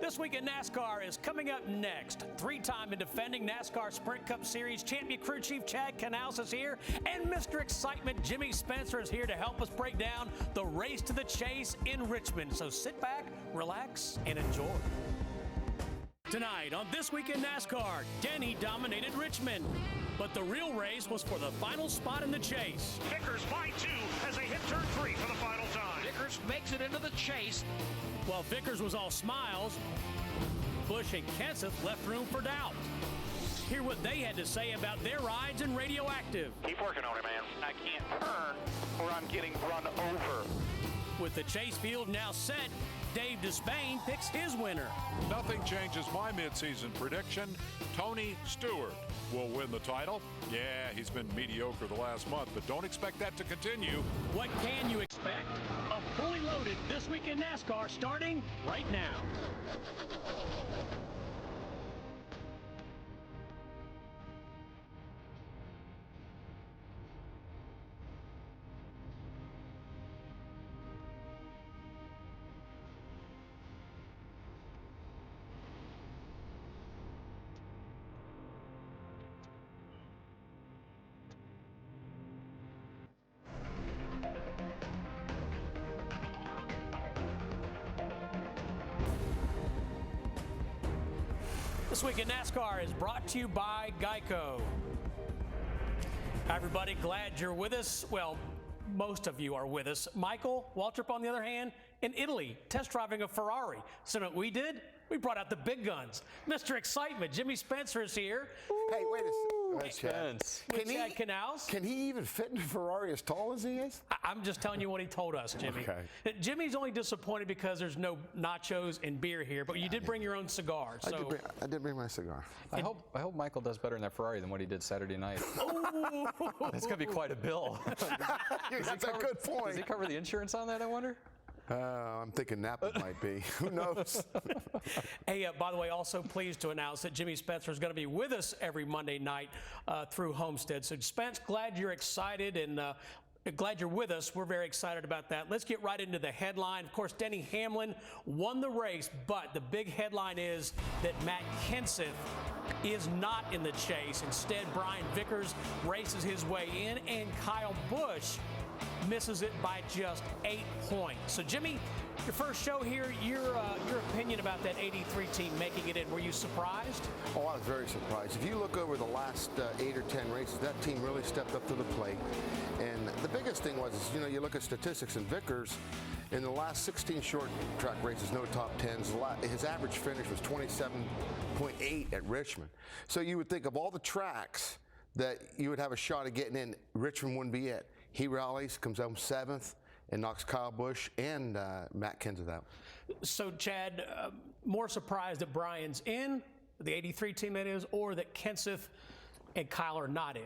This Week in NASCAR is coming up next. Three-time and defending NASCAR Sprint Cup Series champion crew chief Chad Knaus is here, and Mr. Excitement Jimmy Spencer is here to help us break down the race to the chase in Richmond. So sit back, relax, and enjoy. Tonight on This Week in NASCAR, Denny dominated Richmond, but the real race was for the final spot in the chase. Vickers by 2 as they hit turn 3 for the final time. Vickers makes it into the chase. While Vickers was all smiles, Busch and Kenseth left room for doubt. Hear what they had to say about their rides in Radioactive. Keep working on it, man. I can't turn or I'm getting run over. With the chase field now set, Dave Despain picks his winner. Nothing changes my midseason prediction. Tony Stewart will win the title. Yeah, he's been mediocre the last month, but don't expect that to continue. What can you expect? A fully loaded This Week in NASCAR starting right now. This Week in NASCAR is brought to you by Geico. Hi, everybody. Glad you're with us. Well, most of you are with us. Michael Waltrip, on the other hand, in Italy, test driving a Ferrari. So what we did? We brought out the big guns. Mr. Excitement, Jimmy Spencer is here. Hey, wait a second. Chad Knaus. Can he even fit in a Ferrari as tall as he is? I'm just telling you what he told us, Jimmy. Okay. Jimmy's only disappointed because there's no nachos and beer here, but you did bring your own cigar. So. I did bring my cigar. I hope Michael does better in that Ferrari than what he did Saturday night. It's going to be quite a bill. That's a good point. Does he cover the insurance on that, I wonder? I'm thinking Napa might be. Who knows? Hey, by the way, also pleased to announce that Jimmy Spencer is going to be with us every Monday night through Homestead. So, Spence, glad you're excited and glad you're with us. We're very excited about that. Let's get right into the headline. Of course, Denny Hamlin won the race, but the big headline is that Matt Kenseth is not in the chase. Instead, Brian Vickers races his way in, and Kyle Busch misses it by just 8 points. So, Jimmy, your first show here, your opinion about that 83 team making it in, were you surprised? Oh, I was very surprised. If you look over the last 8 or 10 races, that team really stepped up to the plate. And the biggest thing was, you look at statistics, and Vickers, in the last 16 short track races, no top 10s. His average finish was 27.8 at Richmond. So you would think of all the tracks that you would have a shot at getting in, Richmond wouldn't be it. He rallies, comes home 7th, and knocks Kyle Busch and Matt Kenseth out. So, Chad, more surprised that Brian's in, the 83 team that is, or that Kenseth and Kyle are not in?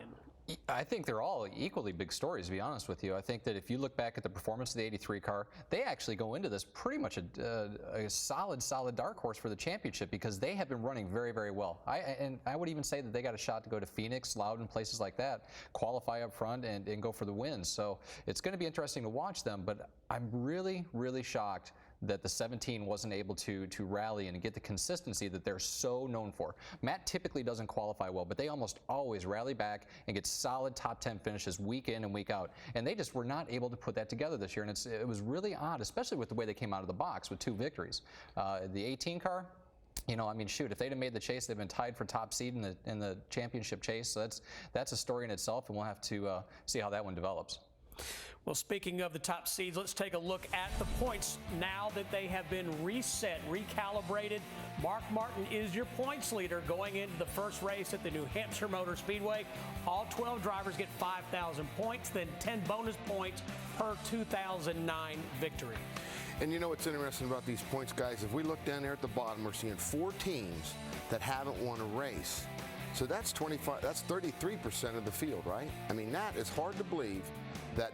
I think they're all equally big stories, to be honest with you. I think that if you look back at the performance of the 83 car, they actually go into this pretty much a solid dark horse for the championship because they have been running very, very well. And I would even say that they got a shot to go to Phoenix, Loudon, places like that, qualify up front and go for the win. So it's going to be interesting to watch them, but I'm really, really shocked that the 17 wasn't able to rally and get the consistency that they're so known for. Matt typically doesn't qualify well, but they almost always rally back and get solid top 10 finishes week in and week out. And they just were not able to put that together this year. And it was really odd, especially with the way they came out of the box with 2 victories. The 18 car, shoot, if they'd have made the chase, they've been tied for top seed in the championship chase. So that's a story in itself, and we'll have to see how that one develops. Well, speaking of the top seeds, let's take a look at the points now that they have been reset, recalibrated. Mark Martin is your points leader going into the first race at the New Hampshire Motor Speedway. All 12 drivers get 5,000 points, then 10 bonus points per 2009 victory. And you know what's interesting about these points, guys? If we look down there at the bottom, we're seeing 4 teams that haven't won a race. So that's 33% of the field, right? I mean, that is hard to believe that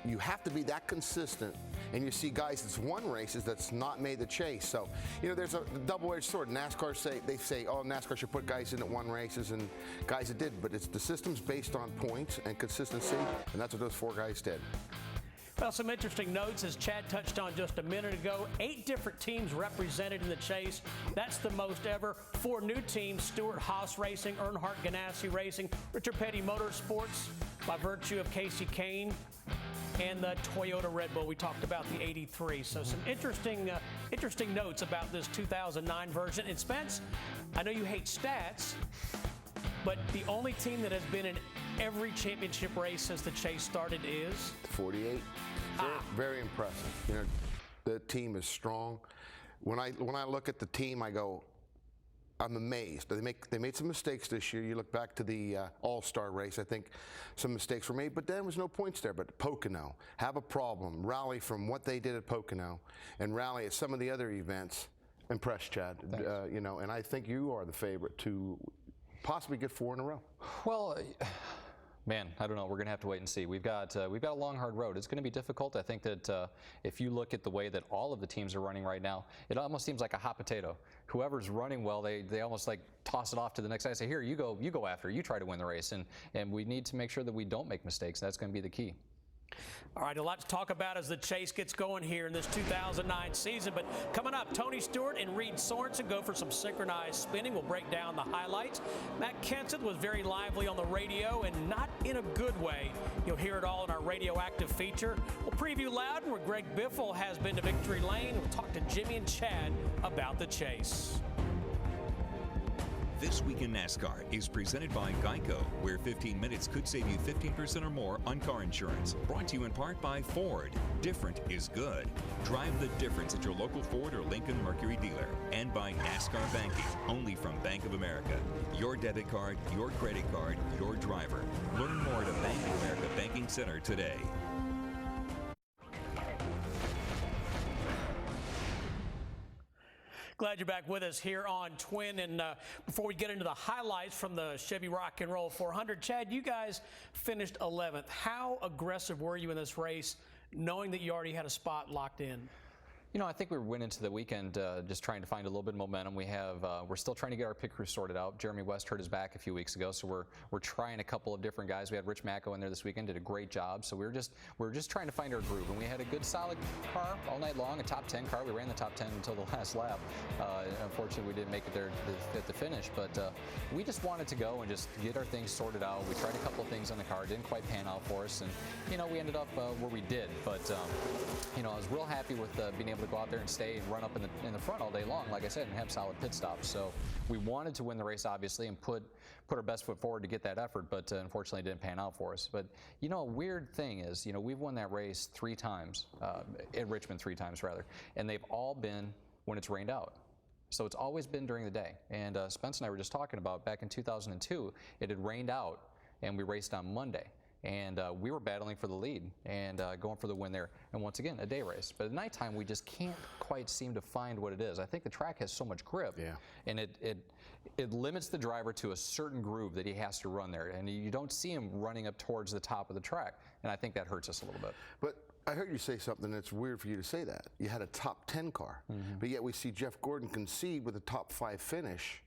you have to be that consistent, and you see guys that's won races that's not made the chase. So, there's a double-edged sword. NASCAR say, oh, NASCAR should put guys in that won races and guys that did, but the system's based on points and consistency, and that's what those 4 guys did. Well, some interesting notes, as Chad touched on just a minute ago. 8 different teams represented in the chase. That's the most ever. 4 new teams: Stewart Haas Racing, Earnhardt Ganassi Racing, Richard Petty Motorsports, by virtue of Casey Kane, and the Toyota Red Bull. We talked about the 83. So some interesting notes about this 2009 version. And Spence, I know you hate stats, but the only team that has been in every championship race since the chase started is 48. Very impressive. You know, the team is strong. When I look at the team, I go, I'm amazed. They made some mistakes this year. You look back to the All-Star race, I think some mistakes were made, but there was no points there. But Pocono, have a problem, rally from what they did at Pocono and rally at some of the other events. Impressed, Chad. You know, and I think you are the favorite to possibly get 4 in a row. Well, man, I don't know. We're going to have to wait and see. We've got a long, hard road. It's going to be difficult. I think that if you look at the way that all of the teams are running right now, it almost seems like a hot potato. Whoever's running well, they almost like toss it off to the next guy. Say, here, you go after. You try to win the race. And we need to make sure that we don't make mistakes. That's going to be the key. All right, a lot to talk about as the chase gets going here in this 2009 season. But coming up, Tony Stewart and Reed Sorensen go for some synchronized spinning. We'll break down the highlights. Matt Kenseth was very lively on the radio, and not in a good way. You'll hear it all in our Radioactive feature. We'll preview Loudon, where Greg Biffle has been to victory lane. We'll talk to Jimmy and Chad about the chase. This Week in NASCAR is presented by Geico, where 15 minutes could save you 15% or more on car insurance. Brought to you in part by Ford. Different is good. Drive the difference at your local Ford or Lincoln Mercury dealer. And by NASCAR Banking, only from Bank of America. Your debit card, your credit card, your driver. Learn more at a Bank of America Banking Center today. Glad you're back with us here on Twin. And before we get into the highlights from the Chevy Rock and Roll 400, Chad, you guys finished 11th. How aggressive were you in this race, knowing that you already had a spot locked in? You know, I think we went into the weekend just trying to find a little bit of momentum. We're still trying to get our pit crew sorted out. Jeremy West hurt his back a few weeks ago, so we're trying a couple of different guys. We had Rich Macco in there this weekend, did a great job. So we were just trying to find our groove, and we had a good, solid car all night long, a top 10 car. We ran the top 10 until the last lap. Unfortunately, we didn't make it there at the finish, but we just wanted to go and just get our things sorted out. We tried a couple of things on the car, didn't quite pan out for us, and you know, we ended up where we did. But you know, I was real happy with being able to go out there and stay and run up in the front all day long, like I said, and have solid pit stops. So we wanted to win the race, obviously, and put our best foot forward to get that effort, but unfortunately it didn't pan out for us. But you know, a weird thing is, you know, we've won that race 3 times, at Richmond 3 times rather, and they've all been when it's rained out. So it's always been during the day. And Spence and I were just talking about back in 2002, it had rained out and we raced on Monday. And we were battling for the lead and going for the win there. And once again, a day race. But at nighttime, we just can't quite seem to find what it is. I think the track has so much grip, and it limits the driver to a certain groove that he has to run there. And you don't see him running up towards the top of the track. And I think that hurts us a little bit. But I heard you say something that's weird for you to say that. You had a top 10 car, but yet we see Jeff Gordon concede with a top 5 finish,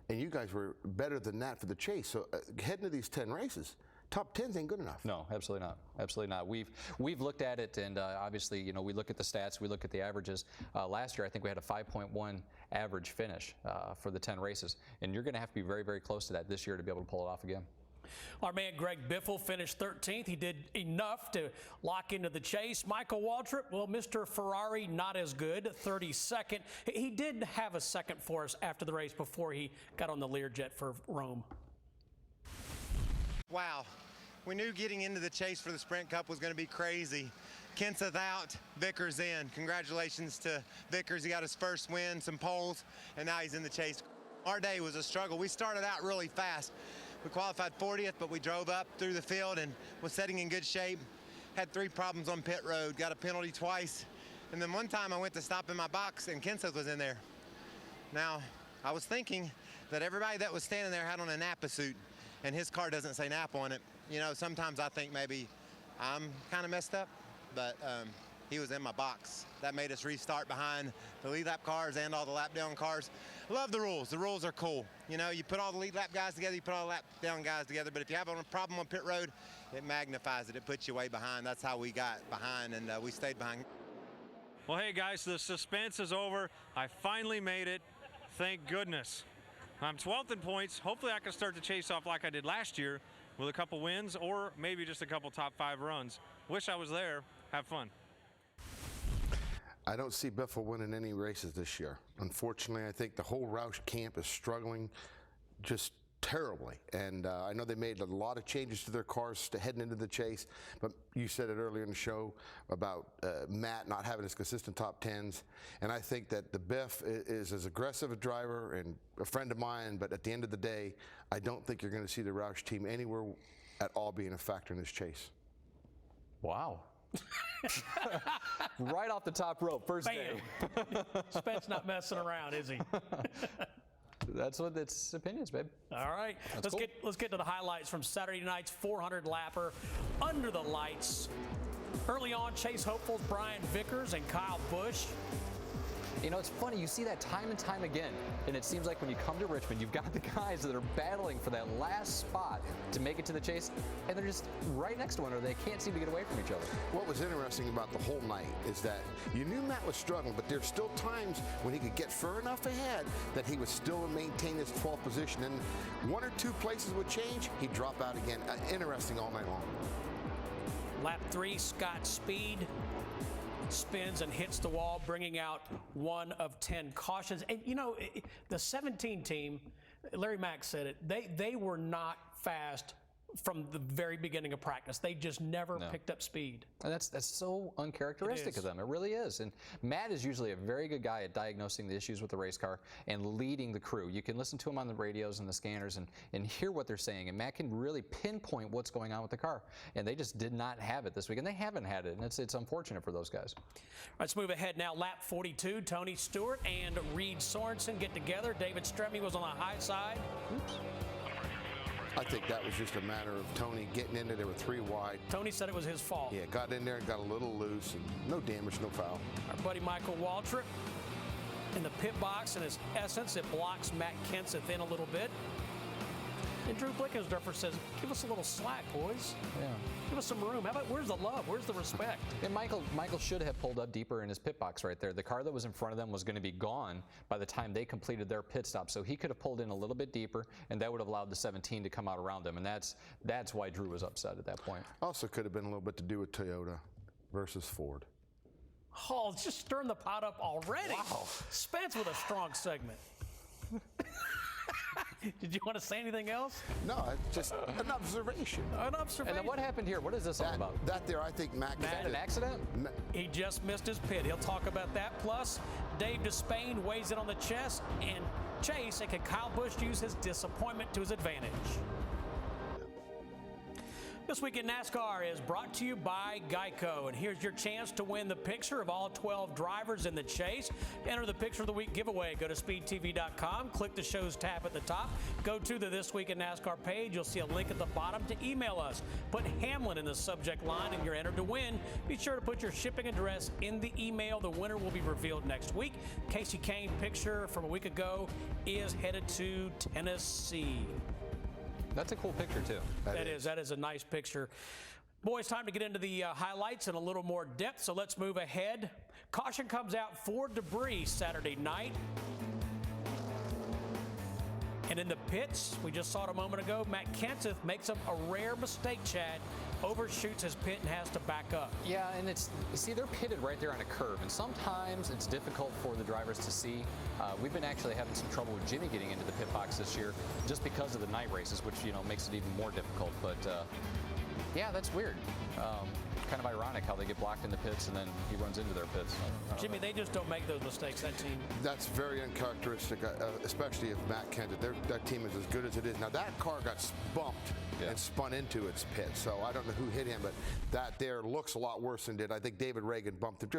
and you guys were better than that for the chase. So heading to these 10 races, top 10 ain't good enough. No, absolutely not. Absolutely not. We've looked at it, and obviously, you know, we look at the stats, we look at the averages. Last year, I think we had a 5.1 average finish for the 10 races, and you're going to have to be very, very close to that this year to be able to pull it off again. Our man Greg Biffle finished 13th. He did enough to lock into the chase. Michael Waltrip, well, Mr. Ferrari, not as good, 32nd. He did have a second for us after the race before he got on the Learjet for Rome. Wow. We knew getting into the chase for the Sprint Cup was going to be crazy. Kenseth out, Vickers in. Congratulations to Vickers. He got his first win, some poles, and now he's in the chase. Our day was a struggle. We started out really fast. We qualified 40th, but we drove up through the field and was setting in good shape. Had 3 problems on pit road, got a penalty twice. And then one time I went to stop in my box and Kenseth was in there. Now, I was thinking that everybody that was standing there had on a Napa suit, and his car doesn't say Napa on it. You know, sometimes I think maybe I'm kind of messed up, but he was in my box. That made us restart behind the lead lap cars and all the lap down cars. Love the rules. The rules are cool. You know, you put all the lead lap guys together, you put all the lap down guys together, but if you have a problem on pit road, it magnifies it. It puts you way behind. That's how we got behind, and we stayed behind. Well, hey guys, the suspense is over. I finally made it. Thank goodness. I'm 12th in points. Hopefully I can start to chase off like I did last year with a couple wins or maybe just a couple top 5 runs. Wish I was there. Have fun. I don't see Biffle winning any races this year. Unfortunately, I think the whole Roush camp is struggling just terribly. And I know they made a lot of changes to their cars heading into the chase, but you said it earlier in the show about Matt not having his consistent top 10s. And I think that the Biff is as aggressive a driver and a friend of mine, but at the end of the day, I don't think you're going to see the Roush team anywhere at all being a factor in this chase. Wow. Right off the top rope, first day. Spence not messing around, is he? That's what it's opinions, babe. All right, let's get to the highlights from Saturday night's 400 lapper under the lights. Early on, Chase hopefuls Brian Vickers and Kyle Busch. You know, it's funny, you see that time and time again, and it seems like when you come to Richmond, you've got the guys that are battling for that last spot to make it to the chase, and they're just right next to one another. They can't seem to get away from each other. What was interesting about the whole night is that you knew Matt was struggling, but there's still times when he could get far enough ahead that he would still maintain his 12th position, and 1 or 2 places would change, he'd drop out again. Interesting all night long. Lap 3, Scott Speed spins and hits the wall, bringing out 1 of 10 cautions. And you know, the 17 team, Larry Mack said it, they were not fast from the very beginning of practice. They just never picked up speed. And that's so uncharacteristic of them. It really is. And Matt is usually a very good guy at diagnosing the issues with the race car and leading the crew. You can listen to him on the radios and the scanners and hear what they're saying. And Matt can really pinpoint what's going on with the car. And they just did not have it this week. And they haven't had it. And it's unfortunate for those guys. Let's move ahead now. Lap 42, Tony Stewart and Reed Sorensen get together. David Stremme was on the high side. Oops. I think that was just a matter of Tony getting in there. There were 3 wide. Tony said it was his fault. Yeah, got in there and got a little loose, and no damage, no foul. Our buddy Michael Waltrip in the pit box. In his essence, it blocks Matt Kenseth in a little bit. And Drew Blickensderfer says, give us a little slack, boys. Yeah. Give us some room. How about, where's the love? Where's the respect? And Michael should have pulled up deeper in his pit box right there. The car that was in front of them was going to be gone by the time they completed their pit stop. So he could have pulled in a little bit deeper, and that would have allowed the 17 to come out around them. And that's why Drew was upset at that point. Also could have been a little bit to do with Toyota versus Ford. Oh, it's just stirring the pot up already. Wow. Spence with a strong segment. Did you want to say anything else? No, it's just an observation. An observation. And then what happened here? What is this all about? That there, I think Matt Had an accident? He just missed his pit. He'll talk about that. Plus, Dave Despain weighs in on the chest and chase, and can Kyle Busch use his disappointment to his advantage? This Week in NASCAR is brought to you by Geico, and here's your chance to win the picture of all 12 drivers in the chase. Enter the Picture of the Week giveaway. Go to speedtv.com, click the show's tab at the top, go to the This Week in NASCAR page. You'll see a link at the bottom to email us. Put Hamlin in the subject line and you're entered to win. Be sure to put your shipping address in the email. The winner will be revealed next week. Casey Kane picture from a week ago is headed to Tennessee. That's a cool picture, too. That is a nice picture. Boys, time to get into the highlights in a little more depth, so let's move ahead. Caution comes out for debris Saturday night. And in the pits, we just saw it a moment ago, Matt Kenseth makes up a rare mistake, Chad. Overshoots his pit and has to back up. Yeah, and they're pitted right there on a curve, and sometimes it's difficult for the drivers to see. We've been actually having some trouble with Jimmy getting into the pit box this year just because of the night races, which, makes it even more difficult. But, yeah, that's weird. Kind of ironic how they get blocked in the pits and then he runs into their pits. Jimmy, they just don't make those mistakes, that team. That's very uncharacteristic, especially if Matt Kenseth. That team is as good as it is. Now, that car got bumped and spun into its pit, so I don't know who hit him, but that there looks a lot worse than did. I think David Reagan bumped him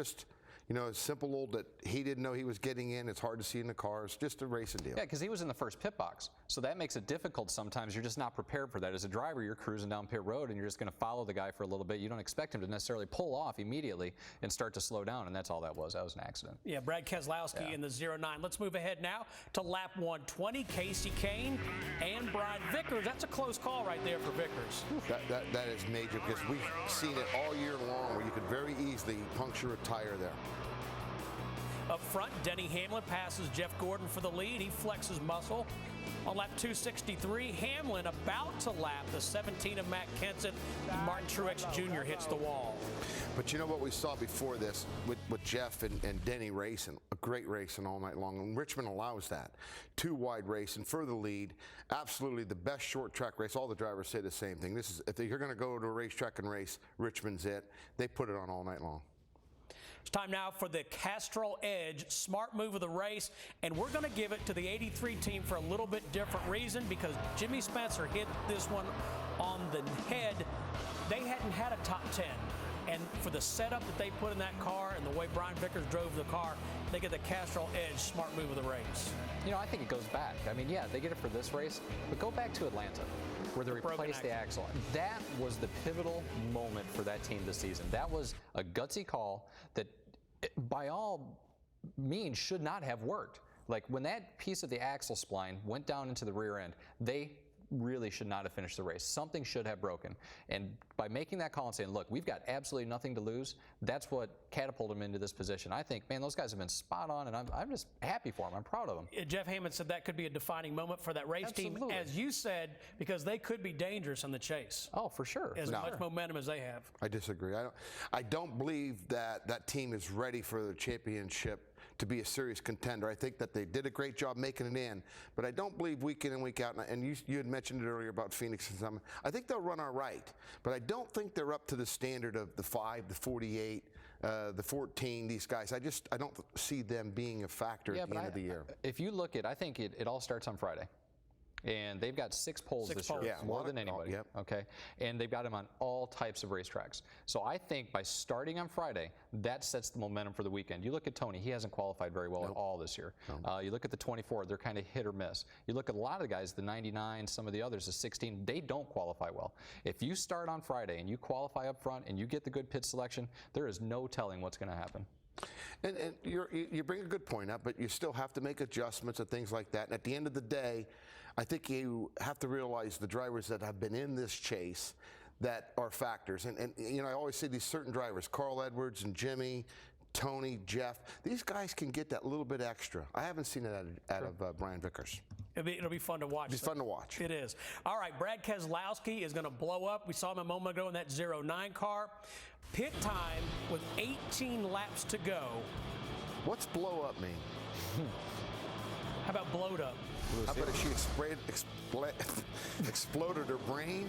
You know, it's simple old that he didn't know he was getting in. It's hard to see in the cars. Just a racing deal. Yeah, because he was in the first pit box. So that makes it difficult sometimes. You're just not prepared for that. As a driver, you're cruising down pit road and you're just going to follow the guy for a little bit. You don't expect him to necessarily pull off immediately and start to slow down, and that's all that was. That was an accident. Yeah, Brad Keselowski in the 09. Let's move ahead now to lap 120. Casey Kane and Brian Vickers. That's a close call right there for Vickers. That is major because we've seen it all year long where you could very easily puncture a tire there. Up front, Denny Hamlin passes Jeff Gordon for the lead. He flexes muscle. On lap 263, Hamlin about to lap the 17 of Matt Kenseth. Martin Truex Jr. hits the wall. But you know what we saw before this with Jeff and Denny racing? A great racing all night long. And Richmond allows that. 2 wide racing for the lead. Absolutely the best short track race. All the drivers say the same thing. This is, if you're going to go to a racetrack and race, Richmond's it. They put it on all night long. It's time now for the Castrol Edge smart move of the race, and we're going to give it to the 83 team for a little bit different reason, because Jimmy Spencer hit this one on the head. They hadn't had a top 10, and for the setup that they put in that car and the way Brian Vickers drove the car, they get the Castrol Edge smart move of the race. You know, I think it goes back. I mean, yeah, they get it for this race, but go back to Atlanta, where they replaced the axle. That was the pivotal moment for that team this season. That was a gutsy call that, by all means, should not have worked. Like, when that piece of the axle spline went down into the rear end, they really should not have finished the race. Something should have broken. And by making that call and saying, look, we've got absolutely nothing to lose, that's what catapulted them into this position. I think, man, those guys have been spot on, and I'm just happy for them. I'm proud of them. Jeff Hammond said that could be a defining moment for that race team, as you said, because they could be dangerous in the chase. Oh, for sure. As much momentum as they have. I disagree. I don't believe that team is ready for the championship to be a serious contender. I think that they did a great job making it in, but I don't believe week in and week out, and you had mentioned it earlier about Phoenix and something. I think they'll run all right, but I don't think they're up to the standard of the 5, the 48, the 14, these guys. I don't see them being a factor at the end of the year. If you look at, I think it all starts on Friday. And they've got 6 poles this year, more than anybody. Okay, and they've got them on all types of racetracks. So I think by starting on Friday, that sets the momentum for the weekend. You look at Tony; he hasn't qualified very well at all this year. You look at the 24; they're kind of hit or miss. You look at a lot of the guys, the 99, some of the others, the 16, they don't qualify well. If you start on Friday and you qualify up front and you get the good pit selection, there is no telling what's going to happen. And you bring a good point up, but you still have to make adjustments and things like that. And at the end of the day, I think you have to realize the drivers that have been in this chase that are factors. And you know, I always say these certain drivers, Carl Edwards and Jimmy, Tony, Jeff, these guys can get that little bit extra. I haven't seen it out of Brian Vickers. It'll be fun to watch. It's fun to watch. It is. All right, Brad Keselowski is going to blow up. We saw him a moment ago in that 09 car. Pit time with 18 laps to go. What's blow up mean? How about blowed up? How about if she exploded her brain?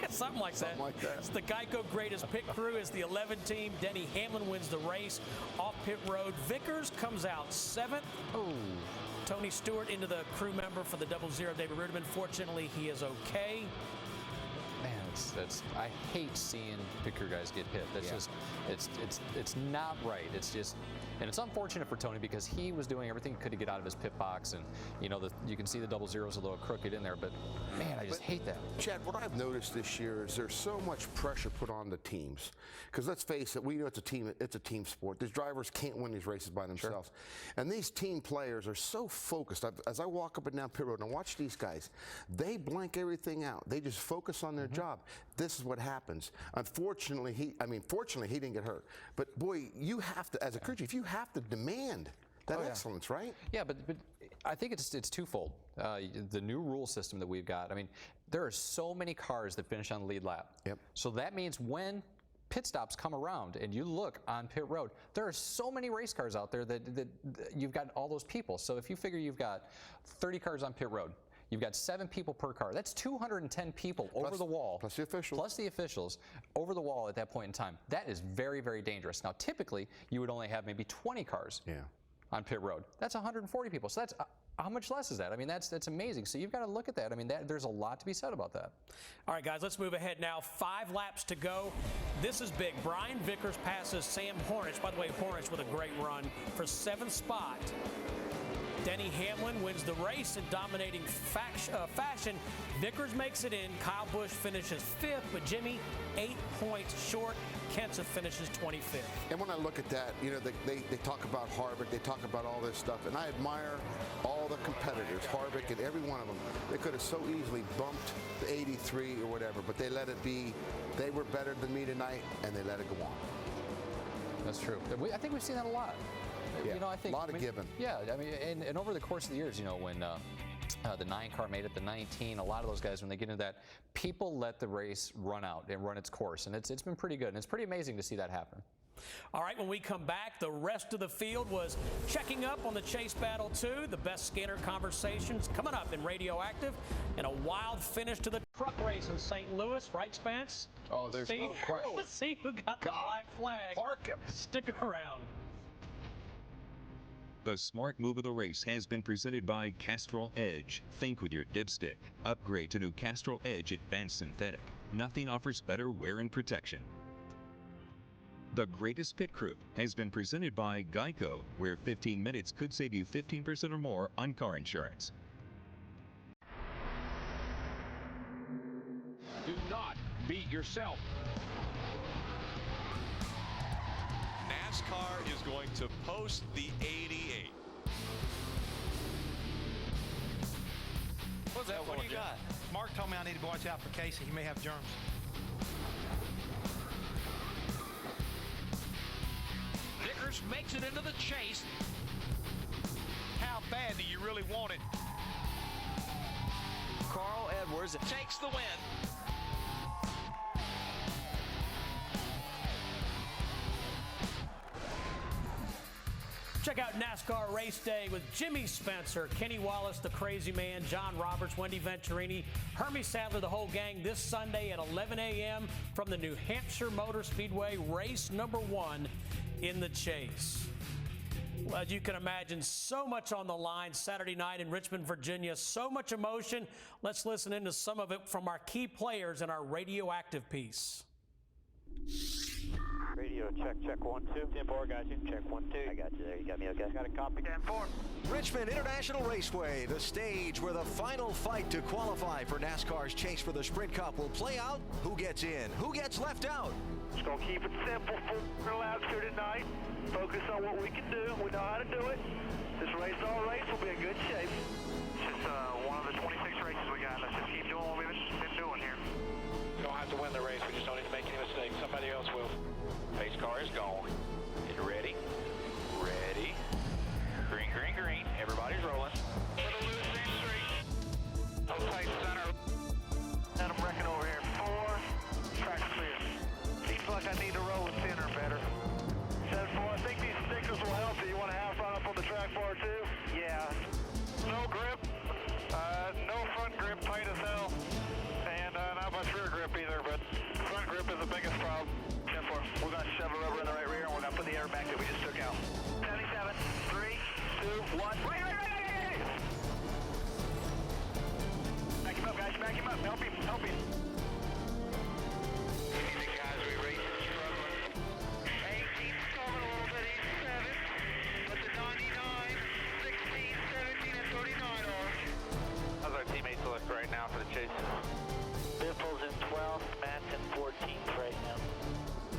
Something like that. Something like that. It's the Geico Greatest Pit Crew is the 11 team. Denny Hamlin wins the race off pit road. Vickers comes out 7th. Oh. Tony Stewart into the crew member for the 00. David Rudiman. Fortunately, he is okay. Man, I hate seeing pit crew guys get hit. That's just, it's not right. It's just, and it's unfortunate for Tony because he was doing everything he could to get out of his pit box, and you know, you can see the 00's a little crooked in there, but man, I just hate that. Chad, what I've noticed this year is there's so much pressure put on the teams, because let's face it, we know it's a team sport. These drivers can't win these races by themselves, and these team players are so focused. As I walk up and down pit road and I watch these guys, they blank everything out. They just focus on their job. This is what happens. Unfortunately, fortunately, he didn't get hurt. But boy, you have to, as a crew chief, you have to demand that excellence, right? Yeah, but I think it's twofold. The new rule system that we've got. I mean, there are so many cars that finish on the lead lap. Yep. So that means when pit stops come around and you look on pit road, there are so many race cars out there that you've got all those people. So if you figure you've got 30 cars on pit road, you've got 7 people per car. That's 210 people over the wall. Plus the officials. Plus the officials over the wall at that point in time. That is very, very dangerous. Now, typically, you would only have maybe 20 cars on pit road. That's 140 people. So that's how much less is that? I mean, that's amazing. So you've got to look at that. I mean, there's a lot to be said about that. All right, guys, let's move ahead now. 5 laps to go. This is big. Brian Vickers passes Sam Hornish. By the way, Hornish with a great run for 7th spot. Denny Hamlin wins the race in dominating fashion. Vickers makes it in. Kyle Busch finishes 5th, but Jimmy 8 points short. Kenseth finishes 25th. And when I look at that, you know, they talk about Harvick, they talk about all this stuff, and I admire all the competitors, Harvick and every one of them. They could have so easily bumped the 83 or whatever, but they let it be. They were better than me tonight, and they let it go on. That's true. I think we've seen that a lot. Yeah, you know, I think, a lot of giving. Yeah, I mean, and over the course of the years, you know, when the 9 car made it, the 19, a lot of those guys, when they get into that, people let the race run out and run its course, and it's been pretty good, and it's pretty amazing to see that happen. All right, when we come back, the rest of the field was checking up on the chase battle too. The best scanner conversations coming up in Radioactive, and a wild finish to the truck race in St. Louis, right, Spence? Oh, there's no question. Let's see who got the black flag. Park him. Stick around. The smart move of the race has been presented by Castrol Edge. Think with your dipstick. Upgrade to new Castrol Edge Advanced Synthetic. Nothing offers better wear and protection. The Greatest Pit Crew has been presented by Geico, where 15 minutes could save you 15% or more on car insurance. Do not beat yourself. NASCAR is going to post the 88. What's that? What do you got? Mark told me I need to go watch out for Casey. He may have germs. Vickers makes it into the chase. How bad do you really want it? Carl Edwards takes the win. Check out NASCAR Race Day with Jimmy Spencer, Kenny Wallace, the Crazy Man, John Roberts, Wendy Venturini, Hermie Sadler, the whole gang this Sunday at 11 a.m. from the New Hampshire Motor Speedway, race number 1 in the chase. Well, as you can imagine, so much on the line Saturday night in Richmond, Virginia, so much emotion. Let's listen into some of it from our key players in our Radioactive piece. Radio, check 1, 2. 10-4, got you. Check 1, 2. I got you there. You got me okay? Got a copy. 10-4. Richmond International Raceway, the stage where the final fight to qualify for NASCAR's chase for the Sprint Cup will play out. Who gets in? Who gets left out? Just gonna keep it simple for laps here tonight. Focus on what we can do. We know how to do it. This race all race will be in good shape. It's just one of the 26 races we got. Let's just keep doing what we've been doing here. We don't have to win the race. We just don't need to make any mistakes. Somebody else will. Pace car is gone. Get ready. Ready. Green, green, green. Everybody's rolling. Little loose in 3. Hold tight center. And I'm wrecking over here. 4. Track clear. Seems like I need to roll it thinner better. 7-4. I think these stickers will help you. You want to half run up on the track bar too? Yeah. No grip. No front grip. Tight as hell. And not much rear grip either, but front grip is the biggest problem. 10-4. We're going to shove a rubber in the right rear, and we're going to put the airbag that we just took out. 77, 3, 2, 1. Right. Back him up, guys. Back him up. Help him. Easy, guys. We race struggling. 18's coming a little bit. 87. But the 99, 16, 17, and 39 are. How's our teammates look right now for the chase? Biffle's in 12th, Matt's in 14th right now.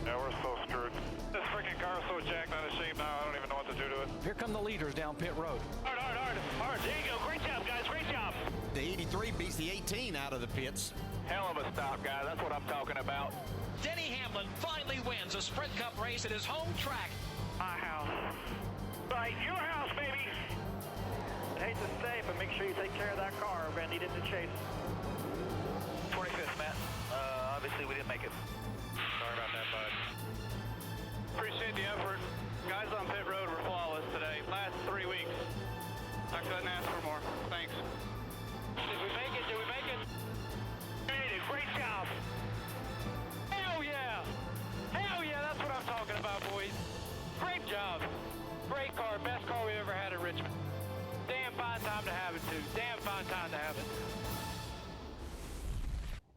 Yeah, we're so screwed. This freaking car is so jacked out of shape now, I don't even know what to do to it. Here come the leaders down pit road. Hard. There you go. Great job, guys. Great job. The 83 beats the 18 out of the pits. Hell of a stop, guys. That's what I'm talking about. Denny Hamlin finally wins a Sprint Cup race at his home track. My house. Right, your house, baby. I hate to say, but make sure you take care of that car. We're going to need it to chase. 25th, Matt. Obviously, we didn't make it. Sorry about that, bud. Appreciate the effort. Guys on pit road were flawless today. Last 3 weeks. I couldn't ask for more. Thanks. Did we make it? Great job. Hell yeah. That's what I'm talking about, boys. Great job. Great car. Best car we ever time to have it, too. Damn fine time to have it.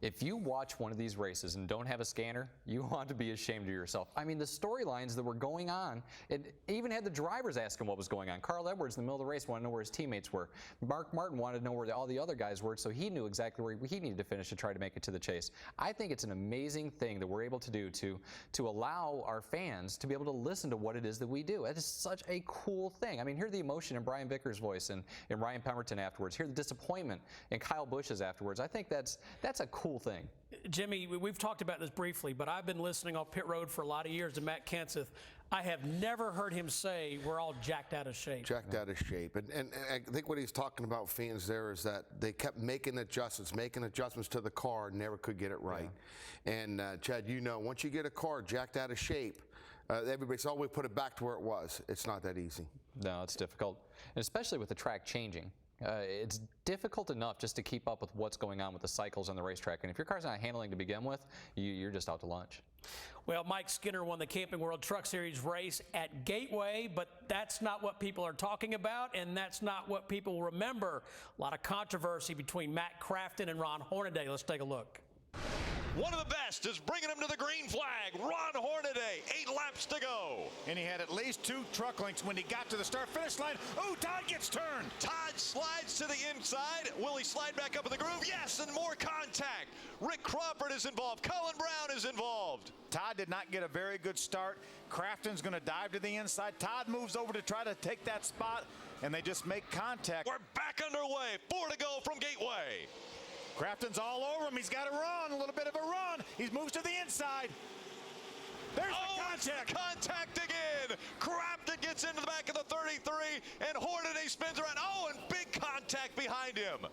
If you watch one of these races and don't have a scanner, you want to be ashamed of yourself. I mean, the storylines that were going on, it even had the drivers asking what was going on. Carl Edwards, in the middle of the race, wanted to know where his teammates were. Mark Martin wanted to know where all the other guys were, so he knew exactly where he needed to finish to try to make it to the chase. I think it's an amazing thing that we're able to do to allow our fans to be able to listen to what it is that we do. It is such a cool thing. I mean, hear the emotion in Brian Vickers' voice and Ryan Pemberton afterwards. Hear the disappointment in Kyle Busch's afterwards. I think that's a cool thing. Jimmy, we've talked about this briefly, but I've been listening on pit road for a lot of years to Matt Kenseth. I have never heard him say we're all jacked out of shape. Jacked out of shape. And I think what he's talking about, fans, there is that they kept making adjustments to the car, never could get it right. Yeah. And Chad, you know, once you get a car jacked out of shape, everybody's always put it back to where it was. It's not that easy. No, it's difficult, and especially with the track changing. It's difficult enough just to keep up with what's going on with the cycles on the racetrack. And if your car's not handling to begin with, you're just out to lunch. Well, Mike Skinner won the Camping World Truck Series race at Gateway, but that's not what people are talking about, and that's not what people remember. A lot of controversy between Matt Crafton and Ron Hornaday. Let's take a look. One of the best is bringing him to the green flag. Ron Hornaday, 8 laps to go. And he had at least 2 truck links when he got to the start-finish line. Oh, Todd gets turned. Todd slides to the inside. Will he slide back up in the groove? Yes, and more contact. Rick Crawford is involved. Colin Brown is involved. Todd did not get a very good start. Crafton's going to dive to the inside. Todd moves over to try to take that spot, and they just make contact. We're back underway. 4 to go from Gateway. Crafton's all over him. He's got a run, a little bit of a run. He moves to the inside. There's the contact. Contact again. Crafton gets into the back of the 33, and Hornaday spins around. Oh, and big contact behind him.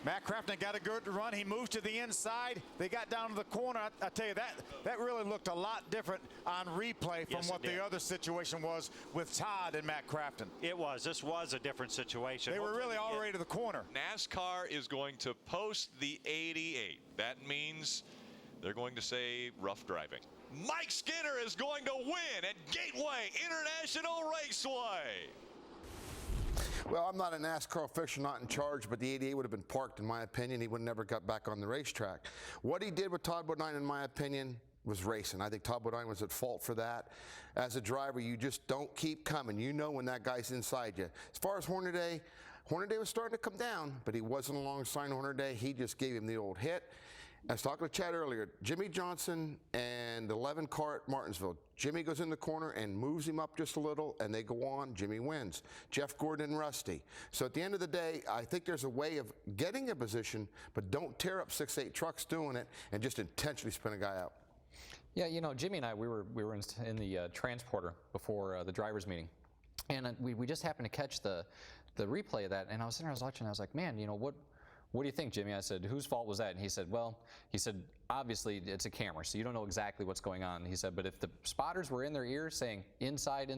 Matt Crafton got a good run. He moved to the inside. They got down to the corner. I tell you, that really looked a lot different on replay from what the other situation was with Todd and Matt Crafton. It was. This was a different situation. They were really all the way to the corner. NASCAR is going to post the 88. That means they're going to say rough driving. Mike Skinner is going to win at Gateway International Raceway. Well, I'm not a NASCAR official, not in charge, but the 88 would have been parked, in my opinion. He would have never got back on the racetrack. What he did with Todd Bodine, in my opinion, was racing. I think Todd Bodine was at fault for that. As a driver, you just don't keep coming. You know when that guy's inside you. As far as Hornaday was starting to come down, but he wasn't alongside Hornaday. He just gave him the old hit. I was talking to Chad earlier. Jimmy Johnson and the 11 car at Martinsville. Jimmy goes in the corner and moves him up just a little, and they go on. Jimmy wins. Jeff Gordon and Rusty. So at the end of the day, I think there's a way of getting a position, but don't tear up 6-8 trucks doing it and just intentionally spin a guy out. Yeah, you know, Jimmy and I, we were in the transporter before the drivers' meeting, and we just happened to catch the replay of that, and I was sitting there, I was watching, and I was like, man, you know, what do you think, Jimmy? I said, whose fault was that? And he said, well, obviously it's a camera, so you don't know exactly what's going on. He said, but if the spotters were in their ears saying inside,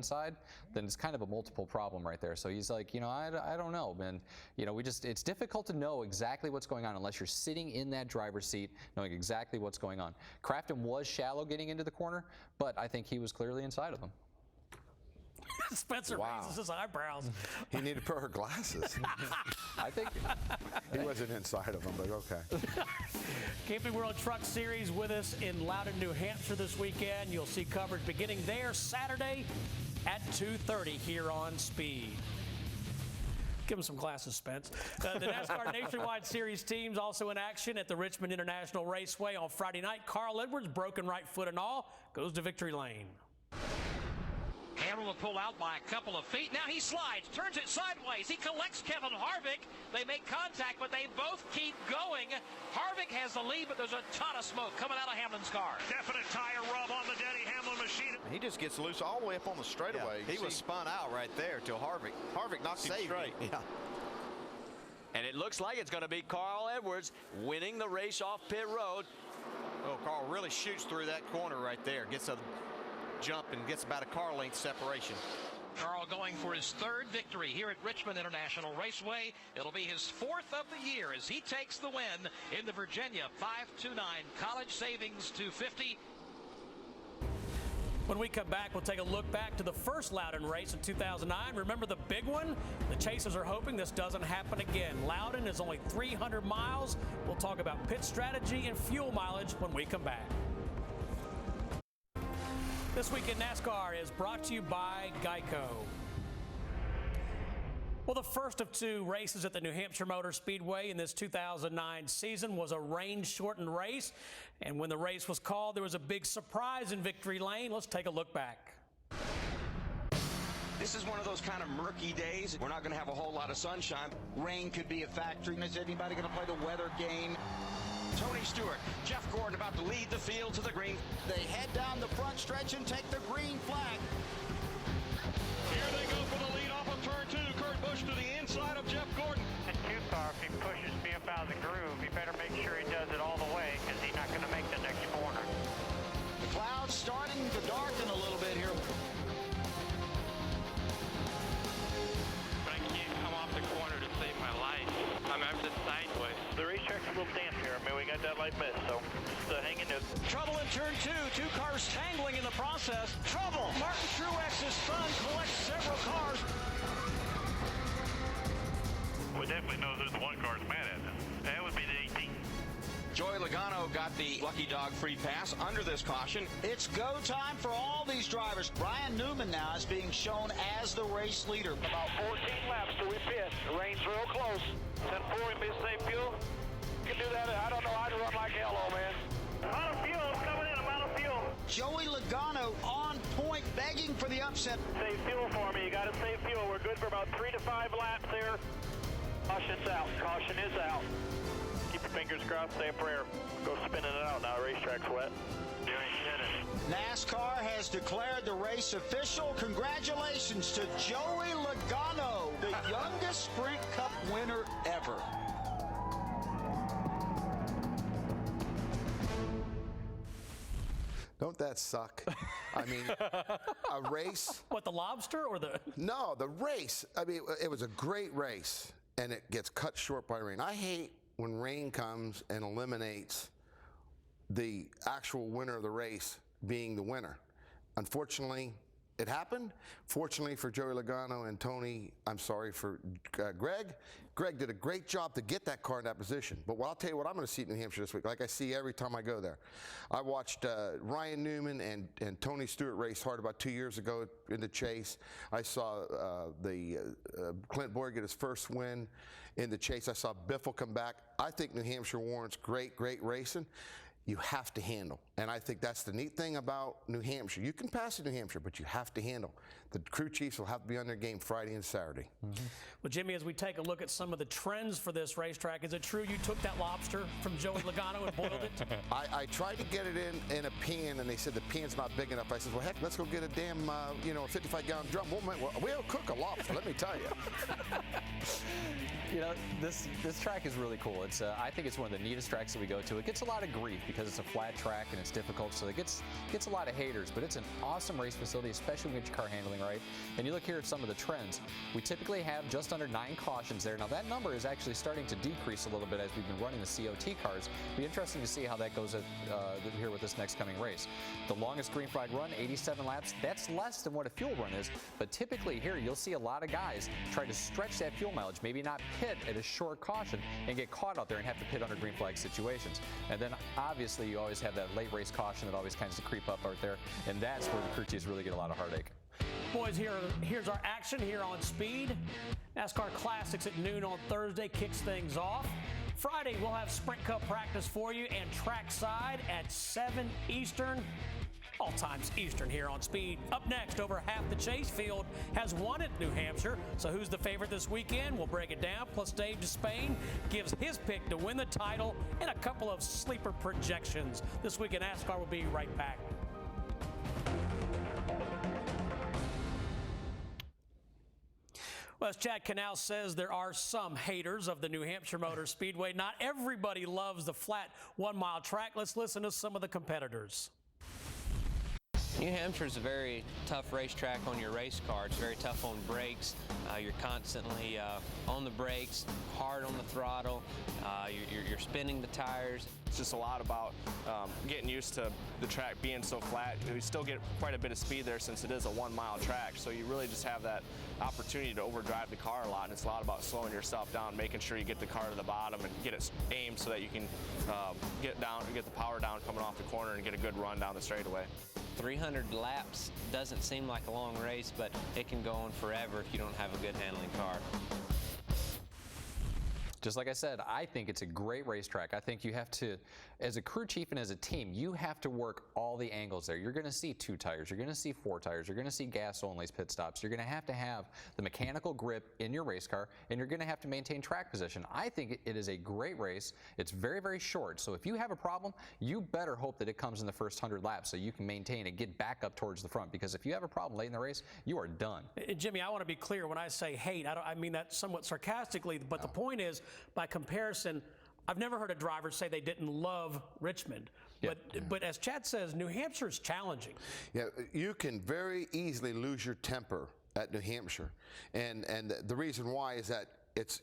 then it's kind of a multiple problem right there. So he's like, you know, I don't know. And, you know, it's difficult to know exactly what's going on unless you're sitting in that driver's seat knowing exactly what's going on. Crafton was shallow getting into the corner, but I think he was clearly inside of him. Spencer raises his eyebrows. He needed to put her glasses. I think he wasn't inside of them, but okay. Camping World Truck Series with us in Loudon, New Hampshire this weekend. You'll see coverage beginning there Saturday at 2:30 here on Speed. Give him some glasses, Spence. The NASCAR Nationwide Series teams also in action at the Richmond International Raceway on Friday night. Carl Edwards, broken right foot and all, goes to victory lane. Hamlin will pull out by a couple of feet. Now he slides, turns it sideways. He collects Kevin Harvick. They make contact, but they both keep going. Harvick has the lead, but there's a ton of smoke coming out of Hamlin's car. Definite tire rub on the Denny Hamlin machine. He just gets loose all the way up on the straightaway. Yeah, he was spun out right there till Harvick knocked him straight. Yeah. And it looks like it's going to be Carl Edwards winning the race off pit road. Oh, Carl really shoots through that corner right there. Gets a jump and gets about a car length separation. Carl going for his 3rd victory here at Richmond International Raceway. It'll be his 4th of the year as he takes the win in the Virginia 529 College Savings 250. When we come back, we'll take a look back to the first Loudon race in 2009. Remember the big one? The Chasers are hoping this doesn't happen again. Loudon is only 300 miles. We'll talk about pit strategy and fuel mileage when we come back. This Week in NASCAR is brought to you by Geico. Well, the first of 2 races at the New Hampshire Motor Speedway in this 2009 season was a rain-shortened race. And when the race was called, there was a big surprise in victory lane. Let's take a look back. This is one of those kind of murky days. We're not going to have a whole lot of sunshine. Rain could be a factor. Is anybody going to play the weather game? Tony Stewart, Jeff Gordon about to lead the field to the green. They head down the front stretch and take the green flag. Here they go for the lead off of turn 2. Kurt Busch to the inside of Jeff Gordon. The 2 car, if he pushes me up out of the groove, he better make sure he does it all the way because he's not going to make the next corner. The clouds starting to darken a little bit here. I can't come off the corner to save my life. I'm just sideways. The racetrack's a little damp here. I mean, we got that light mist, so just hang in there. Trouble in turn 2. 2 cars tangling in the process. Trouble. Martin Truex's son collects several cars. We definitely know who the 1 car's mad at. That would be the 18. Joey Logano got the lucky dog free pass under this caution. It's go time for all these drivers. Brian Newman now is being shown as the race leader. About 14 laps till we pit. The rain's real close. Send 4 and be safe fuel. You can do that. I don't know how to run like hell, old man. Amount of fuel is coming in. Amount of fuel. Joey Logano on point, begging for the upset. Save fuel for me. You got to save fuel. We're good for about 3 to 5 laps here. Caution's out. Caution is out. Keep your fingers crossed. Say a prayer. Go spinning it out now. Racetrack's wet. You ain't kidding. NASCAR has declared the race official. Congratulations to Joey Logano, the youngest Sprint Cup winner ever. Don't that suck? I mean, a race. What, the lobster or the? No, the race. I mean, it was a great race, and it gets cut short by rain. I hate when rain comes and eliminates the actual winner of the race being the winner. Unfortunately, it happened. Fortunately for Joey Logano and Tony, I'm sorry for Greg. Greg did a great job to get that car in that position. But I'll tell you what I'm going to see at New Hampshire this week, like I see every time I go there. I watched Ryan Newman and Tony Stewart race hard about 2 years ago in the chase. I saw Clint Boyer get his first win in the chase. I saw Biffle come back. I think New Hampshire warrants great racing. You have to handle. And I think that's the neat thing about New Hampshire. You can pass in New Hampshire, but you have to handle. The crew chiefs will have to be on their game Friday and Saturday. Mm-hmm. Well, Jimmy, as we take a look at some of the trends for this racetrack, is it true you took that lobster from Joey Logano and boiled it? I tried to get it in a pan, and they said the pan's not big enough. I said, well, heck, let's go get a damn, 55-gallon drum. We'll cook a lobster, let me tell you. You know, this track is really cool. It's I think it's one of the neatest tracks that we go to. It gets a lot of grief because it's a flat track and it's difficult, so it gets a lot of haters. But it's an awesome race facility, especially when you get your car handling right. And you look here at some of the trends. We typically have just under 9 cautions there. Now that number is actually starting to decrease a little bit as we've been running the COT cars. It'll be interesting to see how that goes here with this next coming race. The longest green flag run, 87 laps. That's less than what a fuel run is. But typically here you'll see a lot of guys try to stretch that fuel mileage, maybe not pit at a short caution and get caught out there and have to pit under green flag situations. And then obviously you always have that late race caution that always kind of creep up out there, and that's where the crew chiefs really get a lot of heartache. Boys, here's our action here on Speed. NASCAR Classics at noon on Thursday kicks things off. Friday, we'll have Sprint Cup practice for you and trackside at 7 Eastern. All times Eastern here on Speed. Up next, over half the chase field has won at New Hampshire. So who's the favorite this weekend? We'll break it down. Plus Dave Despain gives his pick to win the title and a couple of sleeper projections. This week in NASCAR, will be right back. Well, as Chad Canal says, there are some haters of the New Hampshire Motor Speedway. Not everybody loves the flat 1-mile track. Let's listen to some of the competitors. New Hampshire is a very tough racetrack on your race car. It's very tough on brakes. You're constantly on the brakes, hard on the throttle. You're spinning the tires. It's just a lot about getting used to the track being so flat. We still get quite a bit of speed there since it is a 1 mile track, so you really just have that opportunity to overdrive the car a lot, and it's a lot about slowing yourself down, making sure you get the car to the bottom and get it aimed so that you can get the power down coming off the corner and get a good run down the straightaway. 300 laps doesn't seem like a long race, but it can go on forever if you don't have a good handling car. Just like I said, I think it's a great racetrack. I think you have to, as a crew chief and as a team, you have to work all the angles there. You're going to see 2 tires. You're going to see 4 tires. You're going to see gas-only pit stops. You're going to have the mechanical grip in your race car, and you're going to have to maintain track position. I think it is a great race. It's very, very short. So if you have a problem, you better hope that it comes in the first 100 laps so you can maintain and get back up towards the front. Because if you have a problem late in the race, you are done. Jimmy, I want to be clear. When I say hate, I mean that somewhat sarcastically. But the point is, by comparison, I've never heard a driver say they didn't love Richmond. But as Chad says, New Hampshire is challenging. Yeah, you can very easily lose your temper at New Hampshire. And the reason why is that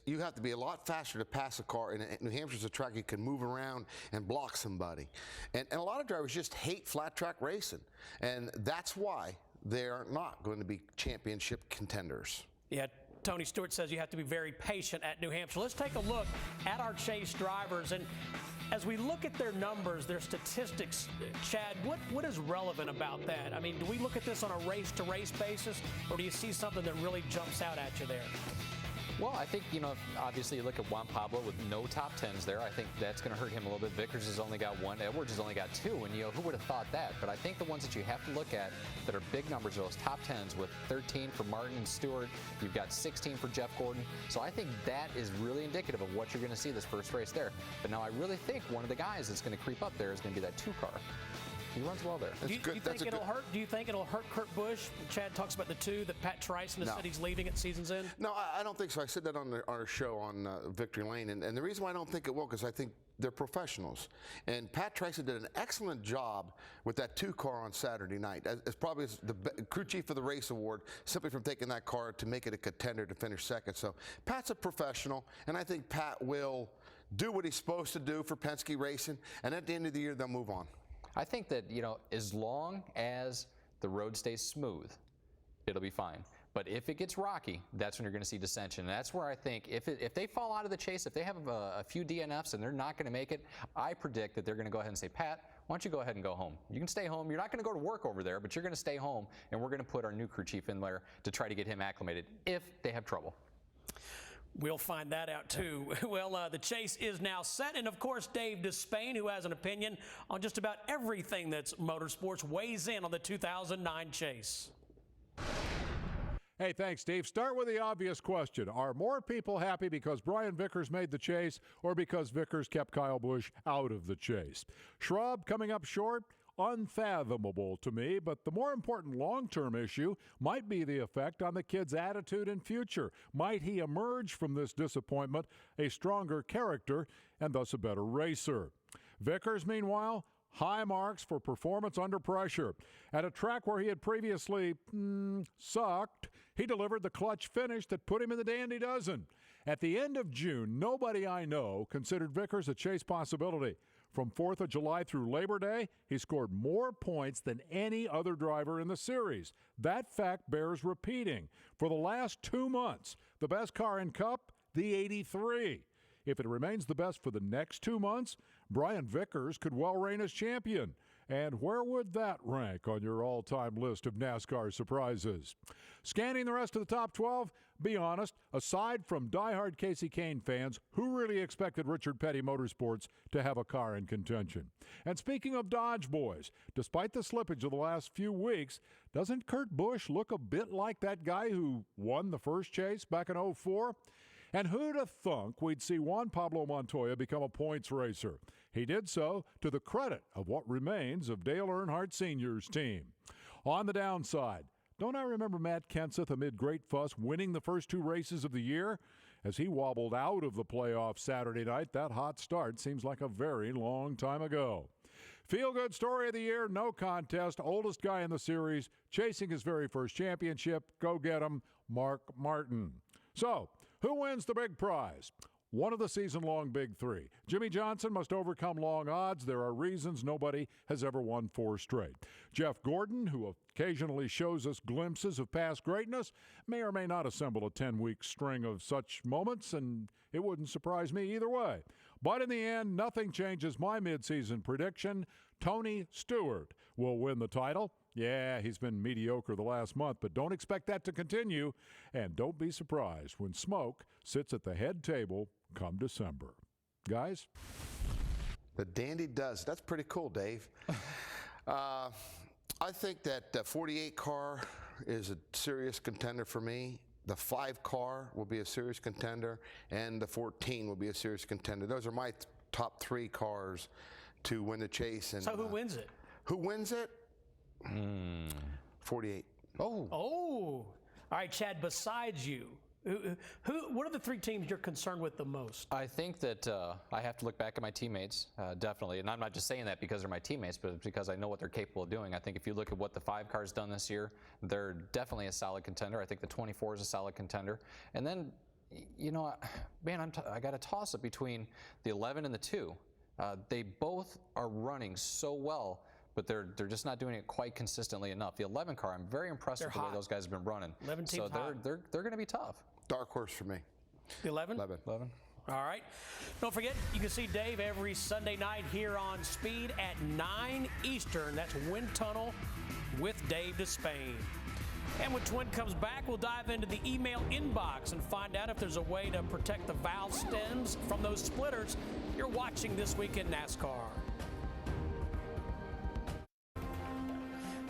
you have to be a lot faster to pass a car. And New Hampshire's a track you can move around and block somebody. And a lot of drivers just hate flat track racing. And that's why they are not going to be championship contenders. Yeah. Tony Stewart says you have to be very patient at New Hampshire. Let's take a look at our chase drivers. And as we look at their numbers, their statistics, Chad, what is relevant about that? I mean, do we look at this on a race-to-race basis, or do you see something that really jumps out at you there? Well, I think, obviously you look at Juan Pablo with no top 10s there. I think that's going to hurt him a little bit. Vickers has only got 1. Edwards has only got 2. And, who would have thought that? But I think the ones that you have to look at that are big numbers are those top 10s with 13 for Martin and Stewart. You've got 16 for Jeff Gordon. So I think that is really indicative of what you're going to see this first race there. But now I really think one of the guys that's going to creep up there is going to be that 2 car. He runs well there. Do you think it'll hurt Kurt Busch? Chad talks about the 2 that Pat Tryson has said he's leaving at season's end. No, I don't think so. I said that on our show on Victory Lane, and the reason why I don't think it will, because I think they're professionals. And Pat Tryson did an excellent job with that 2 car on Saturday night. As probably the crew chief of the race award, simply from taking that car to make it a contender to finish second. So Pat's a professional, and I think Pat will do what he's supposed to do for Penske Racing, and at the end of the year, they'll move on. I think that, as long as the road stays smooth, it'll be fine. But if it gets rocky, that's when you're going to see dissension. And that's where I think if they fall out of the chase, if they have a few DNFs and they're not going to make it, I predict that they're going to go ahead and say, Pat, why don't you go ahead and go home? You can stay home. You're not going to go to work over there, but you're going to stay home, and we're going to put our new crew chief in there to try to get him acclimated if they have trouble. We'll find that out, too. Well, the chase is now set. And, of course, Dave Despain, who has an opinion on just about everything that's motorsports, weighs in on the 2009 chase. Hey, thanks, Steve. Start with the obvious question. Are more people happy because Brian Vickers made the chase or because Vickers kept Kyle Busch out of the chase? Schwab coming up short? Unfathomable to me, but the more important long-term issue might be the effect on the kid's attitude and future. Might he emerge from this disappointment a stronger character and thus a better racer? Vickers, meanwhile, high marks for performance under pressure. At a track where he had previously sucked, he delivered the clutch finish that put him in the dandy dozen. At the end of June, nobody I know considered Vickers a chase possibility. From 4th of July through Labor Day, he scored more points than any other driver in the series. That fact bears repeating. For the last 2 months, the best car in Cup, the 83. If it remains the best for the next 2 months, Brian Vickers could well reign as champion. And where would that rank on your all-time list of NASCAR surprises? Scanning the rest of the top 12, be honest, aside from diehard Casey Kane fans, who really expected Richard Petty Motorsports to have a car in contention? And speaking of Dodge boys, despite the slippage of the last few weeks, doesn't Kurt Busch look a bit like that guy who won the first chase back in '04? And who'd have thunk we'd see Juan Pablo Montoya become a points racer? He did so to the credit of what remains of Dale Earnhardt Sr.'s team. On the downside, don't I remember Matt Kenseth amid great fuss winning the first 2 races of the year? As he wobbled out of the playoffs Saturday night, that hot start seems like a very long time ago. Feel-good story of the year, no contest. Oldest guy in the series, chasing his very first championship. Go get him, Mark Martin. So, who wins the big prize? One of the season-long Big Three. Jimmy Johnson must overcome long odds. There are reasons nobody has ever won 4 straight. Jeff Gordon, who occasionally shows us glimpses of past greatness, may or may not assemble a 10-week string of such moments, and it wouldn't surprise me either way. But in the end, nothing changes my midseason prediction. Tony Stewart will win the title. Yeah, he's been mediocre the last month, but don't expect that to continue. And don't be surprised when Smoke sits at the head table come December. Guys? The Dandy does. That's pretty cool, Dave. I think that the 48 car is a serious contender for me. The 5 car will be a serious contender, and the 14 will be a serious contender. Those are my top 3 cars to win the chase. And so who wins it? Who wins it? 48. Oh. All right, Chad, besides you, what are the 3 teams you're concerned with the most? I think that I have to look back at my teammates, definitely. And I'm not just saying that because they're my teammates, but because I know what they're capable of doing. I think if you look at what the 5 car's done this year, they're definitely a solid contender. I think the 24 is a solid contender. And then, you know, man, I got a toss-up between the 11 and the 2. They both are running so well, but they're just not doing it quite consistently enough. The 11 car, I'm very impressed with the way those guys have been running. 11 teams so they're going to be tough. Dark horse for me. The 11? 11. All right. Don't forget, you can see Dave every Sunday night here on Speed at 9 Eastern. That's Wind Tunnel with Dave Despain. And when Twin comes back, we'll dive into the email inbox and find out if there's a way to protect the valve stems from those splitters. You're watching This Week in NASCAR.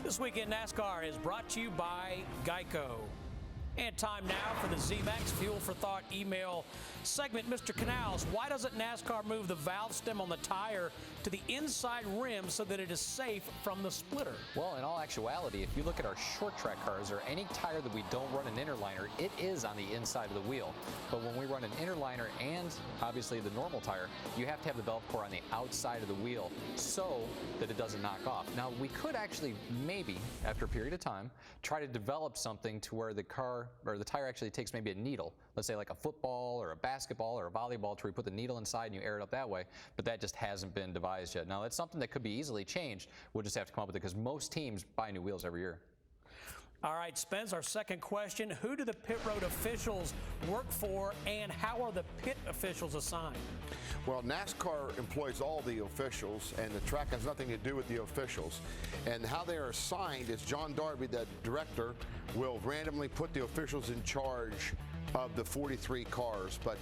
This Week in NASCAR is brought to you by Geico. And time now for the ZMAX Fuel for Thought email segment. Mr. Canals, why doesn't NASCAR move the valve stem on the tire to the inside rim so that it is safe from the splitter? Well, in all actuality, if you look at our short track cars or any tire that we don't run an interliner, it is on the inside of the wheel. But when we run an interliner and obviously the normal tire, you have to have the valve core on the outside of the wheel so that it doesn't knock off. Now, we could actually maybe, after a period of time, try to develop something to where the car or the tire actually takes maybe a needle, let's say like a football or a basketball or a volleyball, to where you put the needle inside and you air it up that way, but that just hasn't been devised yet. Now, that's something that could be easily changed. We'll just have to come up with it because most teams buy new wheels every year. All right, Spence, our second question. Who do the pit road officials work for, and how are the pit officials assigned? Well, NASCAR employs all the officials, and the track has nothing to do with the officials. And how they are assigned is John Darby, the director, will randomly put the officials in charge of the 43 cars. But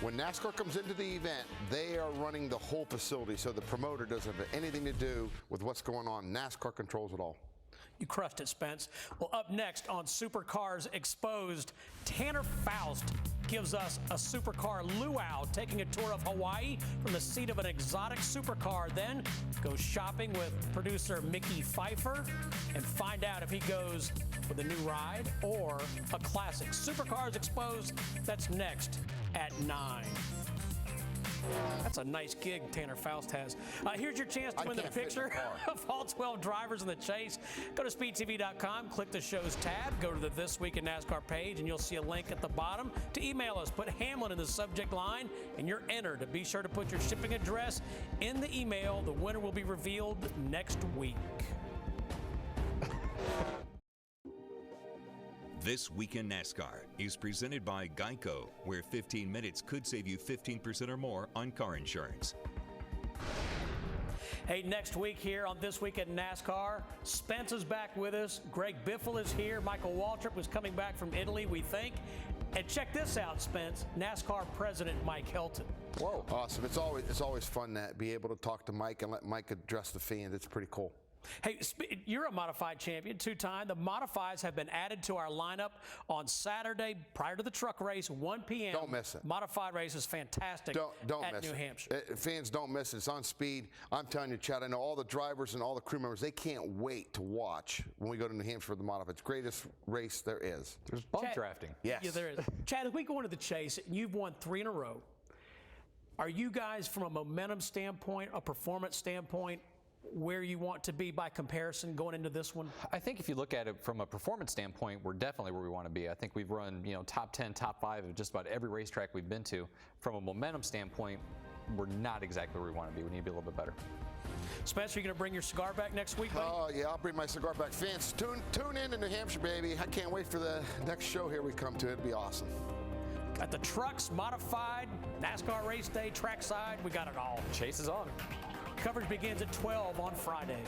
when NASCAR comes into the event, they are running the whole facility, so the promoter doesn't have anything to do with what's going on. NASCAR controls it all. You crushed it, Spence. Well, up next on Supercars Exposed, Tanner Faust gives us a supercar luau, taking a tour of Hawaii from the seat of an exotic supercar. Then go shopping with producer Mickey Pfeiffer and find out if he goes with a new ride or a classic. Supercars Exposed, that's next at 9. That's a nice gig Tanner Faust has. Here's your chance to win the picture of all 12 drivers in the chase. Go to speedtv.com, click the show's tab, go to the This Week in NASCAR page, and you'll see a link at the bottom to email us. Put Hamlin in the subject line, and you're entered. Be sure to put your shipping address in the email. The winner will be revealed next week. This Week in NASCAR is presented by Geico, where 15 minutes could save you 15% or more on car insurance. Hey, next week here on This Week in NASCAR, Spence is back with us. Greg Biffle is here. Michael Waltrip was coming back from Italy, we think. And check this out, Spence, NASCAR President Mike Helton. Whoa. Awesome. It's always fun to be able to talk to Mike and let Mike address the fans. It's pretty cool. Hey, you're a modified champion, 2-time. The modifieds have been added to our lineup on Saturday prior to the truck race, 1 p.m. Don't miss it. Modified race is fantastic don't at miss New it. Hampshire. Fans, don't miss it. It's on Speed. I'm telling you, Chad, I know all the drivers and all the crew members, they can't wait to watch when we go to New Hampshire for the modifieds. Greatest race there is. There's bump drafting. Yes. Yeah, there is. Chad, as we go into the chase, you've won 3 in a row. Are you guys, from a momentum standpoint, a performance standpoint, where you want to be by comparison going into this one? I think if you look at it from a performance standpoint, we're definitely where we want to be. I think we've run, top 10, top 5 of just about every racetrack we've been to. From a momentum standpoint, we're not exactly where we want to be. We need to be a little bit better. Spencer, you going to bring your cigar back next week, buddy? Oh, yeah, I'll bring my cigar back. Fans, tune in to New Hampshire, baby. I can't wait for the next show here we come to. It'll be awesome. Got the trucks, modified, NASCAR race day, trackside, we got it all. Chase is on. Coverage begins at 12 on Friday.